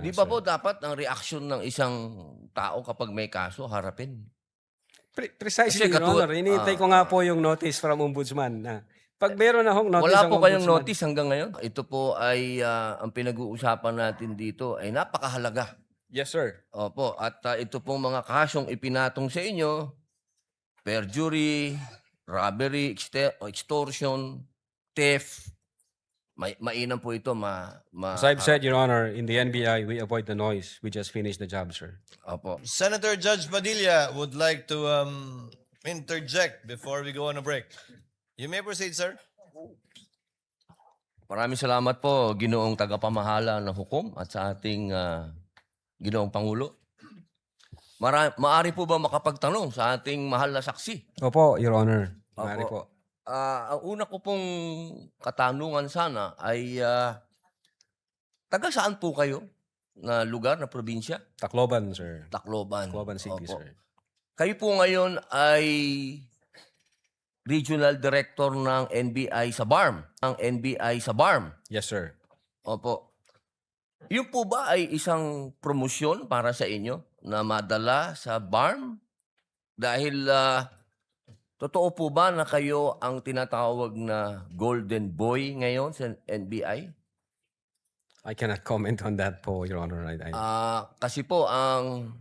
Di ba po sir. dapat ang reaksyon ng isang tao kapag may kaso, harapin? Precisely, Kasi Your Honor. Hinihintay ko nga po yung notice from Ombudsman na pag meron na hong notice wala ang po kayong Ombudsman. notice hanggang ngayon? Ito po ay ang pinag-uusapan natin dito ay napakahalaga. Yes, sir. Opo, at ito pong mga kasong ipinatong sa inyo, perjury, robbery, extortion, theft, mainam po ito As I've said, Your Honor, in the NBI, we avoid the noise. We just finish the job, sir. Opo. Senator Judge Padilla would like to interject before we go on a break. You may proceed, sir. Maraming salamat po, Ginoong Tagapamahala ng Hukom at sa ating Ginoong Pangulo. Maari po ba makapagtanong sa ating mahal na saksi? Opo, Your Honor. Maaari Opo. po. Ang una ko pong katanungan sana ay taga saan po kayo na lugar, na probinsya? Tacloban, sir. Tacloban. Tacloban City, Opo. sir. Kayo po ngayon ay Regional Director ng NBI sa BARM. Yes, sir. Opo. Yun po ba ay isang promosyon para sa inyo na madala sa BARM? Dahil totoo po ba na kayo ang tinatawag na Golden Boy ngayon sa NBI? I cannot comment on that po, Your Honor. Kasi po ang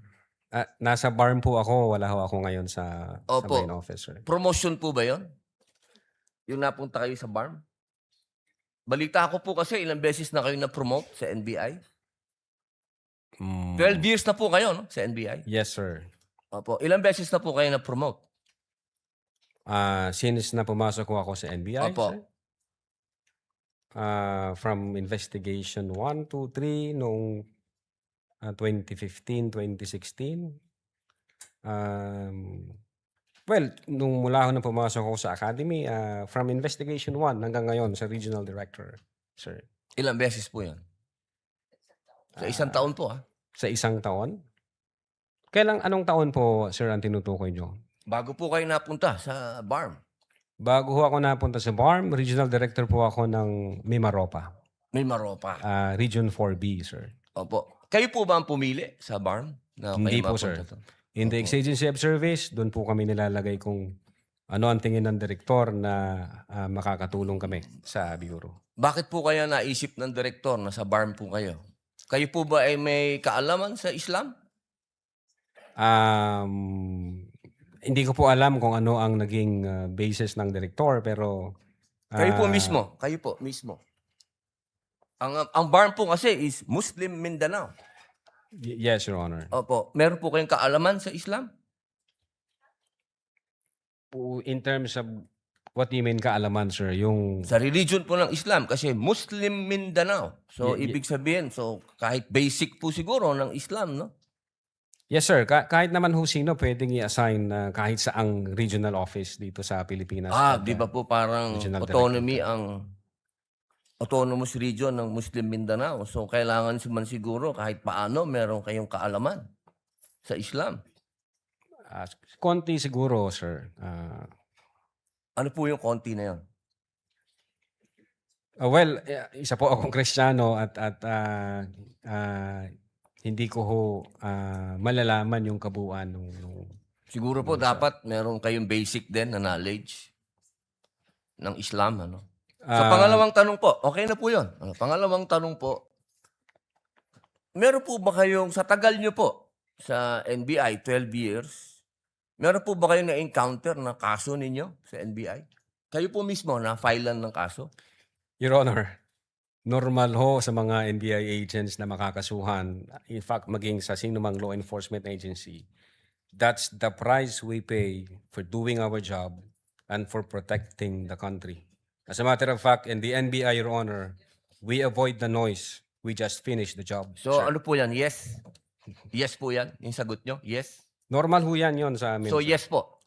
Nasa BARM po ako. Wala ho ako ngayon sa Opo. main office, sir. promotion po ba yon? Yung napunta kayo sa BARM? Balita ko po kasi ilang beses na kayo na-promote sa NBI. 12 years na po kayo no, sa NBI. Yes, sir. Opo. Ilang beses na po kayo na-promote? Since na pumasok ko ako sa NBI, Opo. sir. From investigation 1, 2, 3 noong 2015, 2016. Well, nung mula ako na pumasok ako sa academy, from investigation 1 hanggang ngayon sa regional director, sir. Ilang beses po yan? Sa isang taon po Sa isang taon? Anong taon po, sir, ang tinutukoy nyo? Bago po kayo napunta sa BARM. Bago ho ako napunta sa BARM, regional director po ako ng Mimaropa. May Maropa. Region 4B, sir. Opo. Kayo po ba ang pumili sa BARM? Na Hindi kayo po, sir. mapunta to? In the exigency of service, doon po kami nilalagay kung ano ang tingin ng direktor na makakatulong kami sa bureau. Bakit po kaya naisip ng direktor na sa BARM po kayo? Kayo po ba ay may kaalaman sa Islam? Hindi ko po alam kung ano ang naging basis ng direktor, pero Kayo po mismo. Ang BARM po kasi is Muslim Mindanao. yes, Your Honor. Opo. Meron po kayong kaalaman sa Islam? In terms of what do you mean kaalaman, sir? Yung Sa religion po ng Islam kasi Muslim Mindanao. So, ibig sabihin, kahit basic po siguro ng Islam, no? yes, sir. Kahit naman ho sino pwedeng i-assign kahit saang regional office dito sa Pilipinas. Di ba po parang Regional autonomy ang autonomous region ng Muslim Mindanao. So, kailangan man siguro kahit paano meron kayong kaalaman sa Islam. Konti siguro, sir. Ano po yung konti na yun? Well, isa po akong Kristiyano at hindi ko ho malalaman yung kabuuan nung Siguro po dapat meron kayong basic din na knowledge ng Islam. Ano? Sa pangalawang tanong po, okay na po yun. Pangalawang tanong po, meron po ba kayong, sa tagal nyo po, sa NBI, 12 years, meron po ba kayong na-encounter na kaso ninyo sa NBI? Kayo po mismo na-filean ng kaso? Your Honor, normal ho sa mga NBI agents na makakasuhan, in fact, maging sa sinumang law enforcement agency, that's the price we pay for doing our job and for protecting the country. As a matter of fact, in the NBI, Your Honor, we avoid the noise. We just finish the job. So sir. ano po yan? Yes? Yes po yan? Yung sagot nyo? Yes? Normal ho yan yun sa amin. So sir. yes po?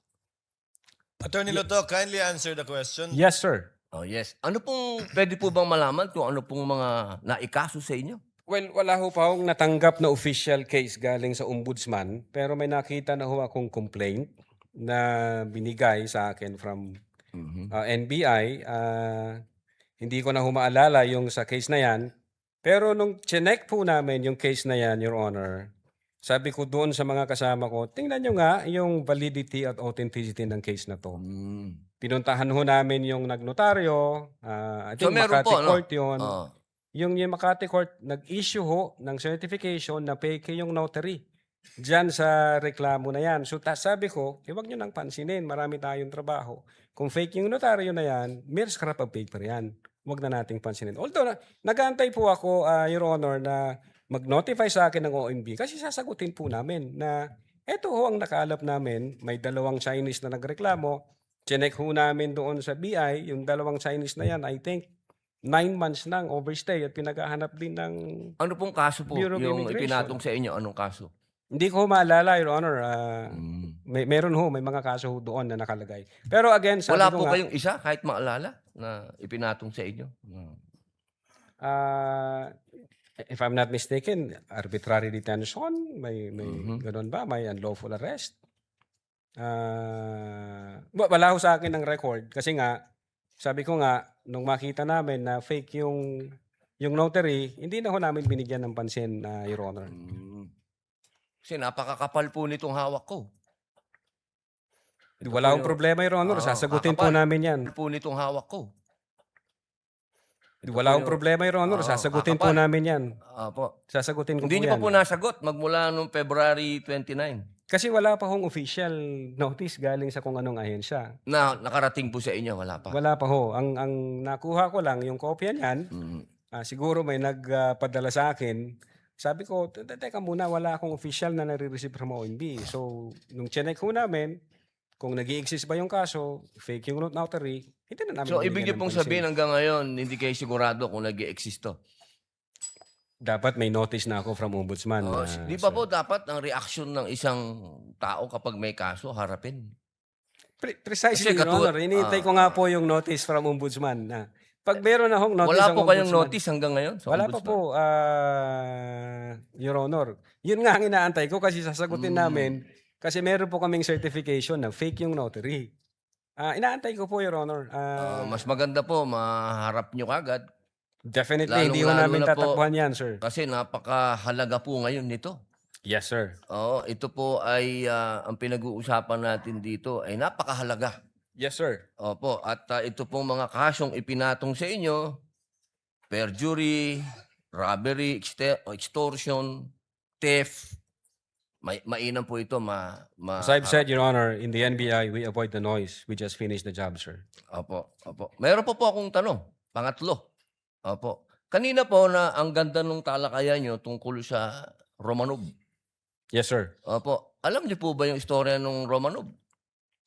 Attorney Loto, kindly answer the question. Yes, sir. Oh yes. Ano pong, pwede po bang malaman kung ano pong mga naikaso sa inyo? Well, wala ho pa akong natanggap na official case galing sa ombudsman, pero may nakita na ho akong complaint na binigay sa akin from NBI. Hindi ko na ho maalala yung sa case na yan, Pero nung chinek po namin yung case na yan, Your Honor, sabi ko doon sa mga kasama ko, tingnan nyo nga yung validity at authenticity ng case na to. Mm. Pinuntahan ho namin yung nagnotaryo, I So think meron Makati po, no? Court yun. Oo. Yung Makati Court, nag-issue ho ng certification na fake yung notary dyan sa reklamo na yan. So sabi ko, wag nyo nang pansinin, marami tayong trabaho. Kung fake yung notaryo na yan, mere scrap of paper yan. Wag na nating pansinin. Although, nag-aantay po ako, Your Honor, na mag-notify sa akin ng OMB kasi sasagutin po namin na eto ho ang nakalap namin, may dalawang Chinese na nagreklamo, chinek ho namin doon sa BI, yung dalawang Chinese na yan, I think, 9 months nang overstay at pinaghahanap din ng... Ano pong kaso po Bureau of yung Immigration. ipinatong sa inyo? Anong kaso? Hindi ko maalala, Your Honor. Mm. Meron ho, may mga kaso ho doon na nakalagay. Pero again, sabi Wala ko po nga, kayong isa kahit maalala na ipinatong sa inyo? if I'm not mistaken, arbitrary detention, may Mhm. ganun ba? May unlawful arrest? Wala ho sa akin ng record kasi nga, sabi ko nga, nung makita namin na fake yung notary, hindi na ho namin binigyan ng pansin, Your Honor. Kasi napakakapal po nitong hawak ko. Ito Wala po akong problema, Your Honor. Oo, Sasagutin po kakapal. namin yan. Kapal po nitong hawak ko. Wala akong yung- problema, Your Honor. Oo, Sasagutin po kakapal. namin yan. Apo. Sasagutin ko Hindi po niyo yan. pa po nasagot magmula noong February 29 Kasi wala pa hong official notice galing sa kung anong ahensya. na nakarating po sa inyo. Wala pa. Wala pa ho. Ang nakuha ko lang, yung kopya niyan, Mm. siguro may nagpadala sa akin. Sabi ko, teka muna, wala akong official na nare-receive from OMB. So, nung chinek ho namin, kung nag-i-exist ba yung kaso, fake yung notary, hindi na namin So, binigyan ibig niyo ng pong pansin. sabihin hanggang ngayon, hindi kayo sigurado kung nag-i-exist to. Dapat may notice na ako from Ombudsman. Oh, di sir. ba po dapat ang reaksyon ng isang tao kapag may kaso, harapin? Precisely, Kasi Your Honor. Hinihintay ko nga po yung notice from Ombudsman. Na pag meron na hong notice Wala ang po kayong Ombudsman- notice hanggang ngayon? Sa Wala pa ombudsman? po, Your Honor. Yun nga ang inaantay ko kasi sasagutin namin kasi meron po kaming certification na fake yung notary. Inaantay ko po, Your Honor. Mas maganda po, maharap nyo kagad. Definitely, hindi ko lalong-lalo namin na po- tatakbuhan yan, sir. Kasi napakahalaga po ngayon nito. Yes, sir. Oo, ito po ay ang pinag-uusapan natin dito ay napakahalaga. Yes, sir. Opo, at ito pong mga kasong ipinatong sa inyo, perjury, robbery, extortion, theft, mainam po ito As I've said, Your Honor, in the NBI, we avoid the noise. We just finish the job, sir. Opo, opo. Meron po akong tanong, pangatlo. Opo. Kanina po na ang ganda ng talakayan nyo tungkol sa Romanov. Yes, sir. Opo. Alam niyo po ba yung istorya ng Romanov?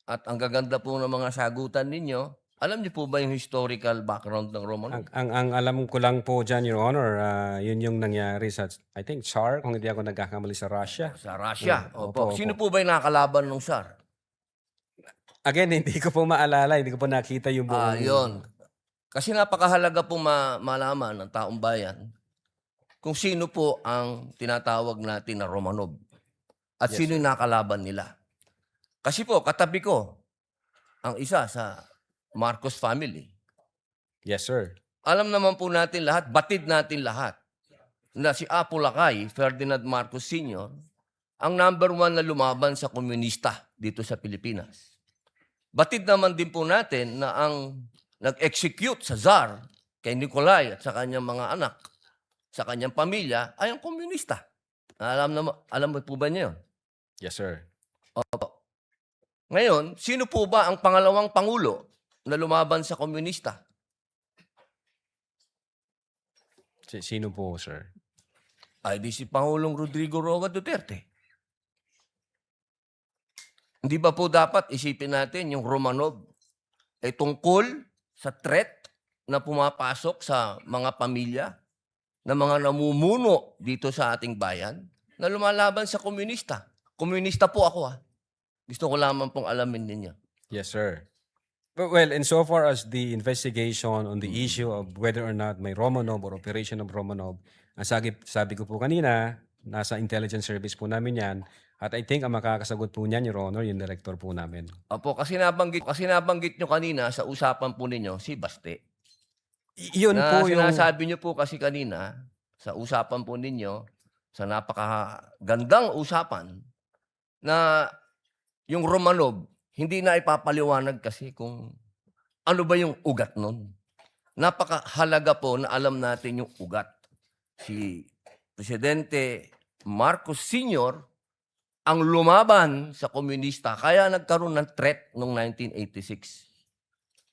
At ang gaganda po ng mga sagutan ninyo, alam niyo po ba yung historical background ng Romanov? Ang alam ko lang po dyan, Your Honor, yun yung nangyari sa, I think, Tsar, kung hindi ako nagkakamali sa Russia. Sa Russia. Opo, Opo. Sino po ba yung nakakalaban ng Tsar? Again, hindi ko po maalala, hindi ko po nakita yung buong... Yun. Kasi napakahalaga po malaman ng taong bayan kung sino po ang tinatawag natin na Romanov. At Yes, sino yung nakalaban nila. Kasi po, katabi ko, ang isa sa Marcos family. Yes, sir. Alam naman po natin lahat, batid natin lahat, na si Apo Lakay, Ferdinand Marcos Sr., ang number 1 na lumaban sa komunista dito sa Pilipinas. Batid naman din po natin na ang nag-execute sa Tsar kay Nikolai at sa kanyang mga anak, sa kanyang pamilya, ay ang komunista. Alam mo po ba niyo yun? Yes, sir. Opo. Ngayon, sino po ba ang pangalawang pangulo na lumaban sa komunista? Sino po, sir? Ay di si Pangulong Rodrigo Roa Duterte. Hindi ba po dapat isipin natin yung Romanov ay tungkol sa threat na pumapasok sa mga pamilya na mga namumuno dito sa ating bayan na lumalaban sa komunista. Komunista po ako Gusto ko lamang pong alamin ninyo. Yes, sir. Well, insofar as the investigation on the issue of whether or not may Romanov or operation of Romanov, ang sabi ko po kanina, nasa intelligence service po namin yan. At I think ang makakasagot po niyan, Your Honor, yung director po namin. Opo, kasi nabanggit nyo kanina sa usapan po ninyo si Baste. Yun Na po yung... sinasabi nyo po kasi kanina sa usapan po ninyo, sa napakagandang usapan, na yung Romanov, hindi na ipapaliwanag kasi kung ano ba yung ugat nun. Napakahalaga po na alam natin yung ugat. Si Presidente Marcos Sr. ang lumaban sa komunista, kaya nagkaroon ng threat noong 1986.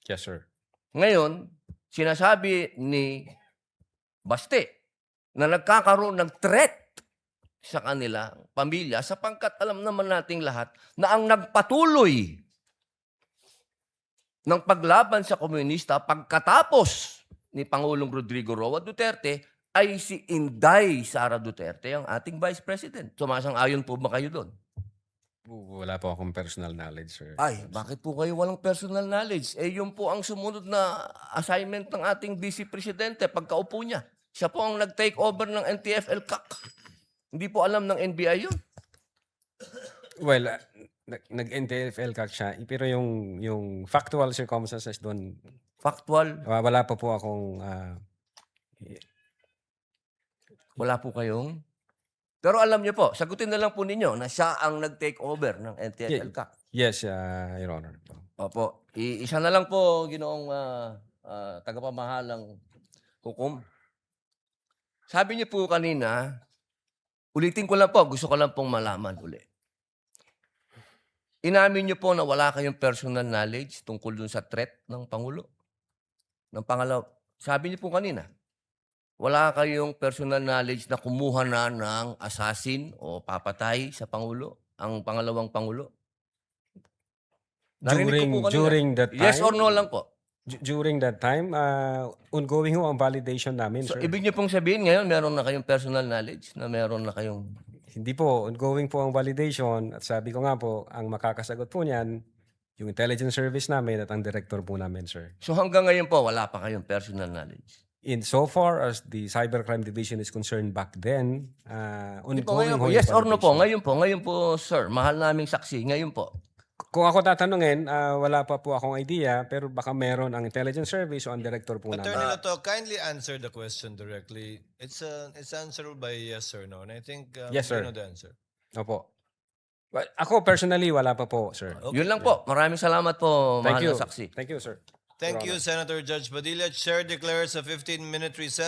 Yes, sir. Ngayon, sinasabi ni Baste na nagkakaroon ng threat sa kanilang pamilya sapagkat alam naman nating lahat na ang nagpatuloy ng paglaban sa komunista pagkatapos ni Pangulong Rodrigo Roa Duterte ay si Inday Sara Duterte, ang ating Vice President. Sumasang-ayon po ba kayo doon? Wala po akong personal knowledge, sir. Ay, bakit po kayo walang personal knowledge? Eh, yun po ang sumunod na assignment ng ating Vice Presidente pagkaupo niya. Siya po ang nag-take over ng NTF-El CAC. Hindi po alam ng NBI yun. Well, nag-NTFL ka siya, pero yung factual circumstances doon, Factual, wala pa po akong wala po kayong. Pero alam niyo po, sagutin na lang po ninyo na siya ang nag-take over ng NTF-El CAC. yes, Your Honor. Opo. Isa na lang po, ginoong tagapamahalang hukom. Sabi niyo po kanina, ulitin ko lang po, gusto ko lang pong malaman uli. Inamin niyo po na wala kayong personal knowledge tungkol dun sa threat ng Pangulo. Ng pangalaw, sabi niyo po kanina, wala kayong personal knowledge na kumuha na ng assassin o papatay sa Pangulo, ang pangalawang Pangulo. Narinig ko po kanina. During that time, Yes or no lang po. during that time, ongoing ho ang validation namin, So, sir. ibig niyo pong sabihin ngayon, meron na kayong personal knowledge na meron na kayong... Hindi po, ongoing po ang validation. At sabi ko nga po, ang makakasagot po niyan, yung intelligence service namin at ang director po namin, sir. So hanggang ngayon po, wala pa kayong personal knowledge. In so far as the Cybercrime Division is concerned back then, Hindi po, ongoing ngayon po. ho yung Yes or no po? validation. Ngayon po, sir. Mahal naming saksi. Ngayon po. Kung ako tatanungin, wala pa po akong idea, pero baka meron ang intelligence service o ang director po namin. Attorney Lato, kindly answer the question directly. It's answerable by yes or no. And I think Yes, sir. you know the answer. Opo. Well, ako personally, wala pa po, sir. Okay. Yun lang po. Maraming salamat po, Thank mahal you. na saksi. Thank you, sir. Thank you, Senator Judge Padilla. Chair declares a 15-minute recess.